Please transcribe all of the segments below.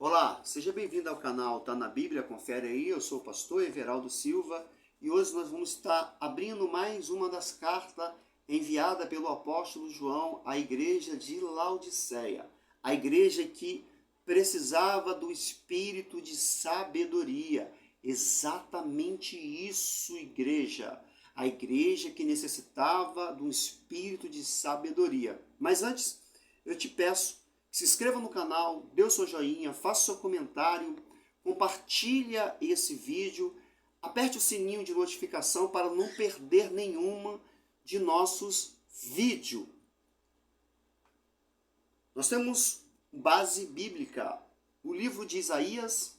Olá, seja bem-vindo ao canal Tá na Bíblia, confere aí, eu sou o pastor Everaldo Silva e hoje nós vamos estar abrindo mais uma das cartas enviada pelo apóstolo João à igreja de Laodiceia, a igreja que precisava do espírito de sabedoria. Exatamente isso, igreja. A igreja que necessitava de um espírito de sabedoria. Mas antes, eu te peço, se inscreva no canal, dê o seu joinha, faça o seu comentário, compartilha esse vídeo, aperte o sininho de notificação para não perder nenhuma de nossos vídeos. Nós temos base bíblica, o livro de Isaías,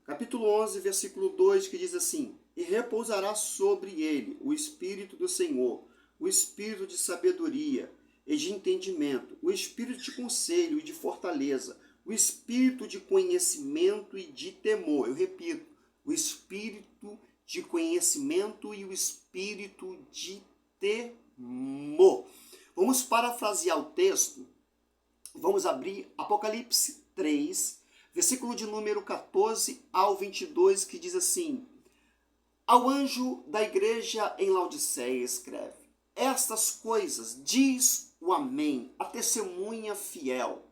capítulo 11, versículo 2, que diz assim: E repousará sobre ele o Espírito do Senhor, o Espírito de sabedoria e de entendimento, o Espírito de conselho e de fortaleza, o Espírito de conhecimento e de temor. Eu repito, o Espírito de conhecimento e o Espírito de temor. Vamos parafrasear o texto. Vamos abrir Apocalipse 3, versículo de número 14 ao 22, que diz assim: Ao anjo da igreja em Laodiceia escreve: Estas coisas diz o Amém, a testemunha fiel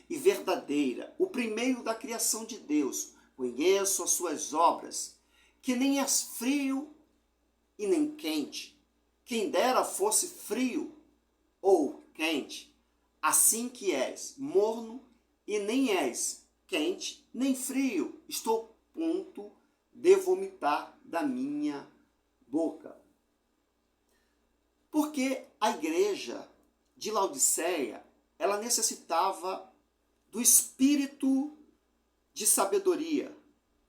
e verdadeira, o primeiro da criação de Deus. Conheço as suas obras, que nem és frio e nem quente. Quem dera fosse frio ou quente, assim que és morno e nem és quente nem frio. Estou a ponto de vomitar da minha boca. Porque a igreja de Laodiceia, ela necessitava do espírito de sabedoria.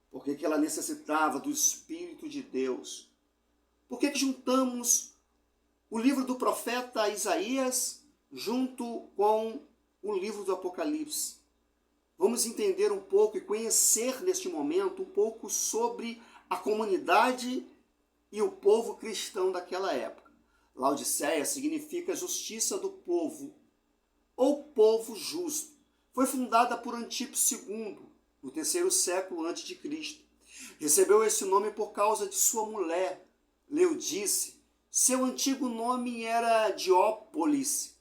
Por que ela necessitava do Espírito de Deus? Por que juntamos o livro do profeta Isaías junto com o livro do Apocalipse? Vamos entender um pouco e conhecer neste momento um pouco sobre a comunidade e o povo cristão daquela época. Laodiceia significa justiça do povo, ou povo justo. Foi fundada por Antíoco II, no 3º século a.C. Recebeu esse nome por causa de sua mulher, Leudice. Seu antigo nome era Diópolis,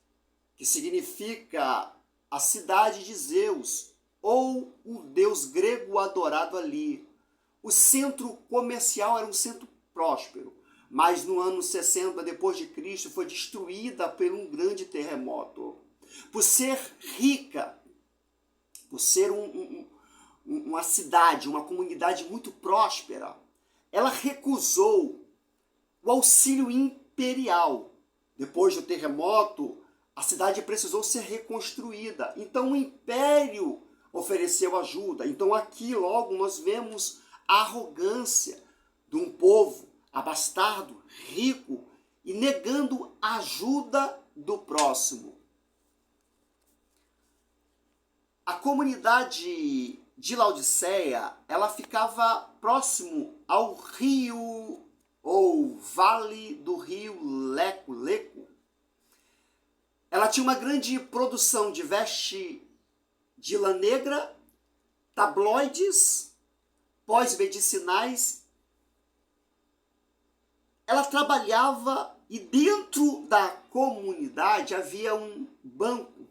que significa a cidade de Zeus, ou o deus grego adorado ali. O centro comercial era um centro próspero, mas no ano 60 depois de Cristo foi destruída por um grande terremoto. Por ser rica, por ser uma cidade, uma comunidade muito próspera, ela recusou o auxílio imperial. Depois do terremoto, a cidade precisou ser reconstruída. Então o império ofereceu ajuda. Então aqui logo nós vemos a arrogância de um povo abastado, rico e negando a ajuda do próximo. A comunidade de Laodiceia, ela ficava próximo ao rio ou vale do rio Leco. Ela tinha uma grande produção de veste de lã negra, tabloides, pós-medicinais. Ela trabalhava e dentro da comunidade havia um banco,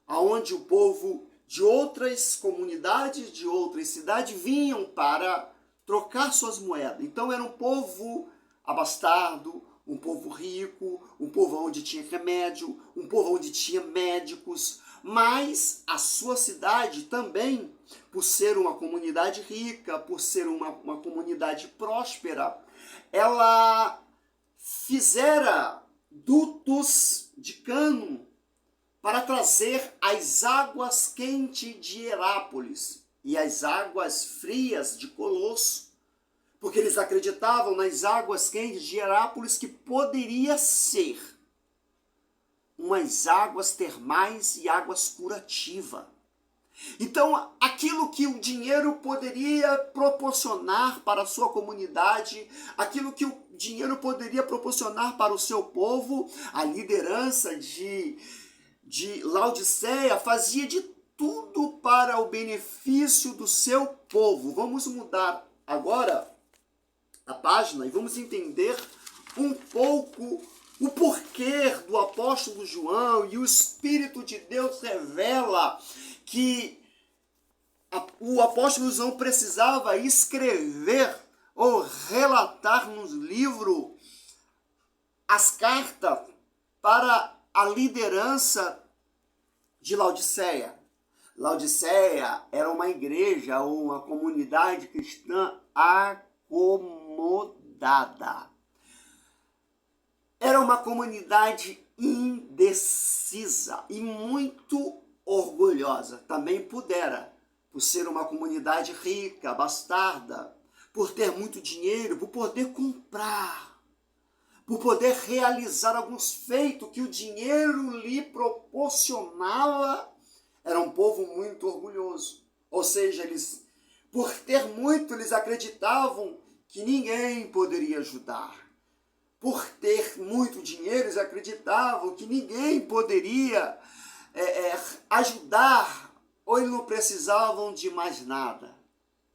onde o povo de outras comunidades, de outras cidades, vinham para trocar suas moedas. Então era um povo abastado, um povo rico, um povo onde tinha remédio, um povo onde tinha médicos, mas a sua cidade também, por ser uma comunidade rica, por ser uma comunidade próspera, ela fizera dutos de cano para trazer as águas quentes de Herápolis e as águas frias de Colosso, porque eles acreditavam nas águas quentes de Herápolis que poderia ser umas águas termais e águas curativas. Então, aquilo que o dinheiro poderia proporcionar para a sua comunidade, aquilo que o dinheiro poderia proporcionar para o seu povo, a liderança de Laodiceia fazia de tudo para para o benefício do seu povo. Vamos mudar agora a página e vamos entender um pouco o porquê do apóstolo João, e o Espírito de Deus revela que o apóstolo João precisava escrever ou relatar no livro as cartas para a liderança de Laodiceia. Laodiceia era uma igreja ou uma comunidade cristã acomodada. Era uma comunidade indecisa e muito orgulhosa. Também pudera, por ser uma comunidade rica, bastarda, por ter muito dinheiro, por poder comprar, por poder realizar alguns feitos que o dinheiro lhe proporcionava. Era um povo muito orgulhoso. Ou seja, eles, por ter muito, eles acreditavam que ninguém poderia ajudar. Por ter muito dinheiro, eles acreditavam que ninguém poderia ajudar, ou eles não precisavam de mais nada,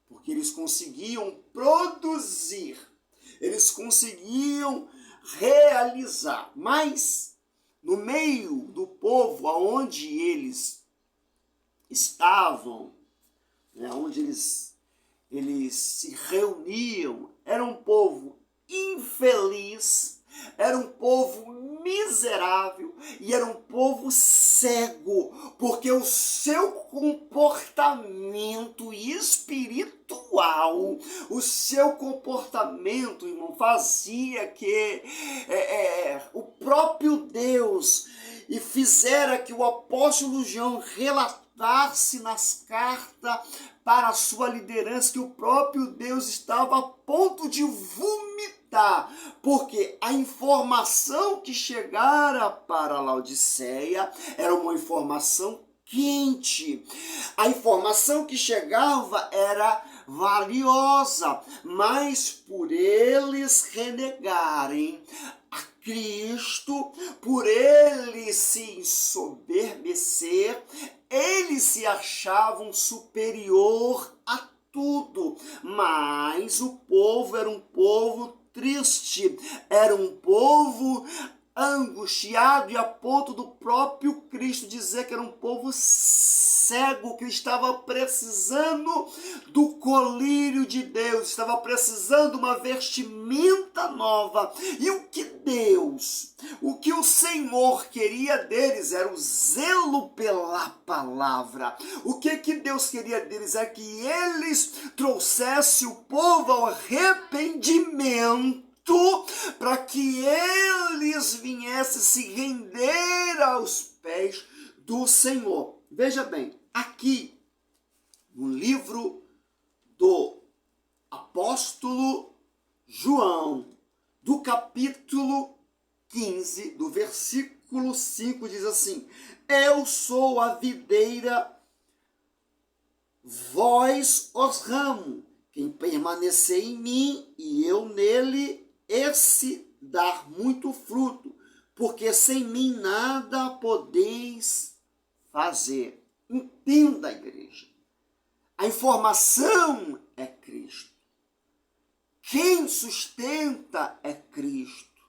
porque eles conseguiam produzir, eles conseguiam realizar. Mas no meio do povo aonde eles estavam, onde eles se reuniam, era um povo infeliz, era um povo miserável e era um povo cego, porque o seu comportamento espiritual, o seu comportamento, irmão, fazia que o próprio Deus e fizera que o apóstolo João relatasse nas cartas para a sua liderança que o próprio Deus estava a ponto de vomitar, porque a informação que chegara para Laodiceia era uma informação quente. A informação que chegava era valiosa, mas por eles renegarem a Cristo, por eles se ensoberbecer, eles se achavam superior a tudo. Mas o povo era um povo triste, era um povo angustiado, e a ponto do próprio Cristo dizer que era um povo cego, que estava precisando do colírio de Deus, estava precisando de uma vestimenta nova. E o que o Senhor queria deles era o zelo pela palavra. O que Deus queria deles é que eles trouxessem o povo ao arrependimento, para que eles viessem se render aos pés do Senhor. Veja bem, aqui no livro do apóstolo João, do capítulo 15, do versículo 5, diz assim: eu sou a videira, vós os ramos. Quem permanecer em mim e eu nele, esse dar muito fruto, porque sem mim nada podeis fazer. Entenda, igreja. A informação é Cristo. Quem sustenta é Cristo.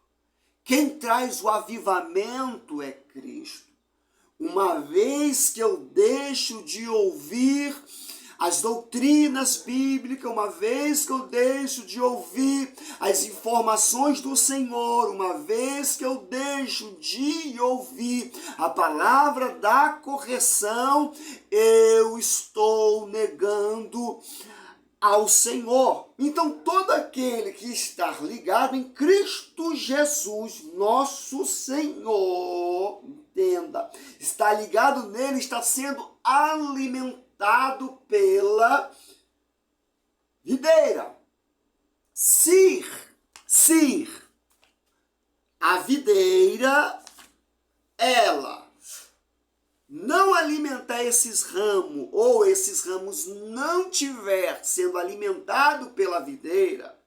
Quem traz o avivamento é Cristo. Uma vez que eu deixo de ouvir as doutrinas bíblicas, uma vez que eu deixo de ouvir as informações do Senhor, uma vez que eu deixo de ouvir a palavra da correção, eu estou negando ao Senhor. Então, todo aquele que está ligado em Cristo Jesus, nosso Senhor, entenda, está ligado nele, está sendo alimentado pela videira. Se a videira, ela não alimentar esses ramos, ou esses ramos não tiver sendo alimentado pela videira,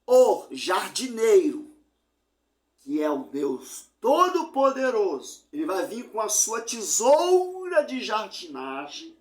o jardineiro, que é o Deus Todo-Poderoso, ele vai vir com a sua tesoura arquitetura de jardinagem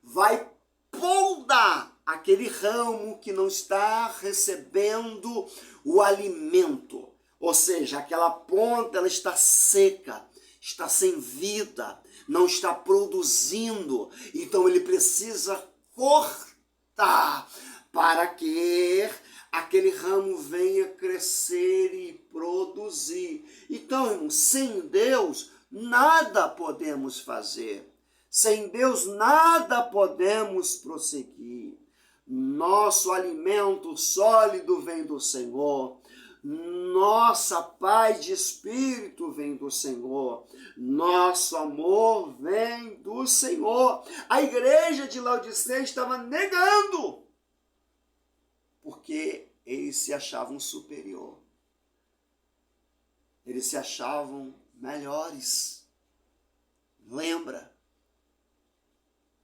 vai podar aquele ramo que não está recebendo o alimento. Ou seja, aquela ponta ela está seca, está sem vida, não está produzindo. Então ele precisa cortar para que aquele ramo venha crescer e produzir. Então, irmão, sem Deus, nada podemos fazer. Sem Deus, nada podemos prosseguir. Nosso alimento sólido vem do Senhor. Nossa paz de espírito vem do Senhor. Nosso amor vem do Senhor. A igreja de Laodiceia estava negando, porque eles se achavam superior. Eles se achavam melhores. Lembra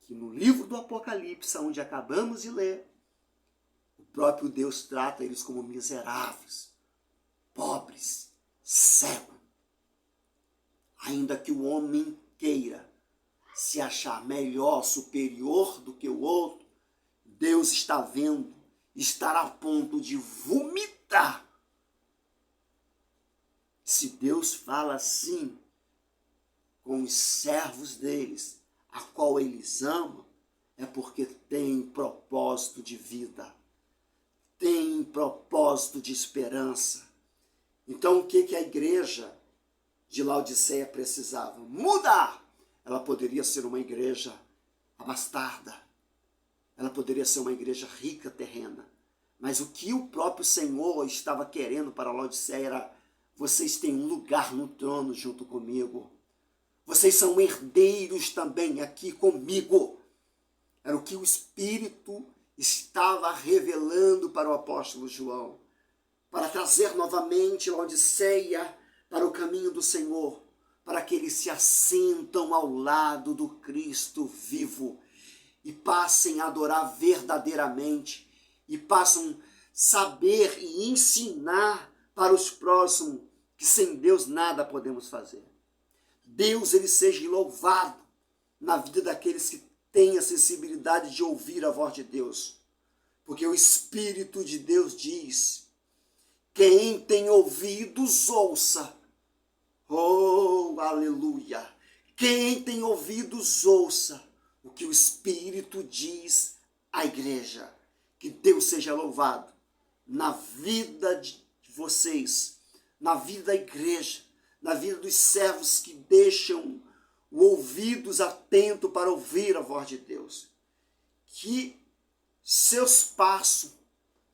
que no livro do Apocalipse, onde acabamos de ler, o próprio Deus trata eles como miseráveis, pobres, cegos. Ainda que o homem queira se achar melhor, superior do que o outro, Deus está vendo, estar a ponto de vomitar. Se Deus fala assim com os servos deles, a qual eles amam, é porque tem propósito de vida, tem propósito de esperança. Então o que a igreja de Laodiceia precisava? Mudar! Ela poderia ser uma igreja abastada, ela poderia ser uma igreja rica terrena, mas o que o próprio Senhor estava querendo para Laodiceia era: vocês têm um lugar no trono junto comigo. Vocês são herdeiros também aqui comigo. Era o que o Espírito estava revelando para o apóstolo João, para trazer novamente Laodiceia para o caminho do Senhor, para que eles se assentam ao lado do Cristo vivo e passem a adorar verdadeiramente, e passam a saber e ensinar para os próximos que sem Deus nada podemos fazer. Deus, ele seja louvado na vida daqueles que têm a sensibilidade de ouvir a voz de Deus. Porque o Espírito de Deus diz: quem tem ouvidos, ouça. Oh, aleluia! Quem tem ouvidos, ouça o que o Espírito diz à igreja. Que Deus seja louvado na vida de vocês, na vida da igreja, na vida dos servos que deixam os ouvidos atentos para ouvir a voz de Deus. Que seus passos,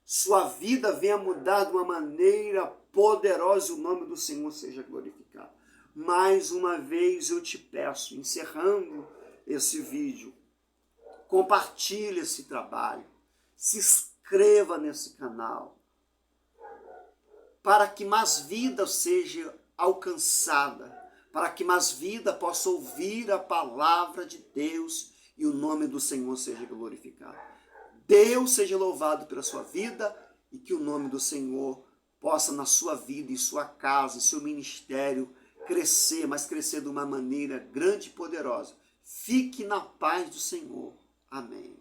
sua vida venha mudar de uma maneira poderosa e o nome do Senhor seja glorificado. Mais uma vez eu te peço, encerrando esse vídeo, compartilhe esse trabalho, se inscreva nesse canal, para que mais vida seja alcançada, para que mais vida possa ouvir a palavra de Deus e o nome do Senhor seja glorificado. Deus seja louvado pela sua vida e que o nome do Senhor possa na sua vida, em sua casa, em seu ministério, crescer, mas crescer de uma maneira grande e poderosa. Fique na paz do Senhor. Amém.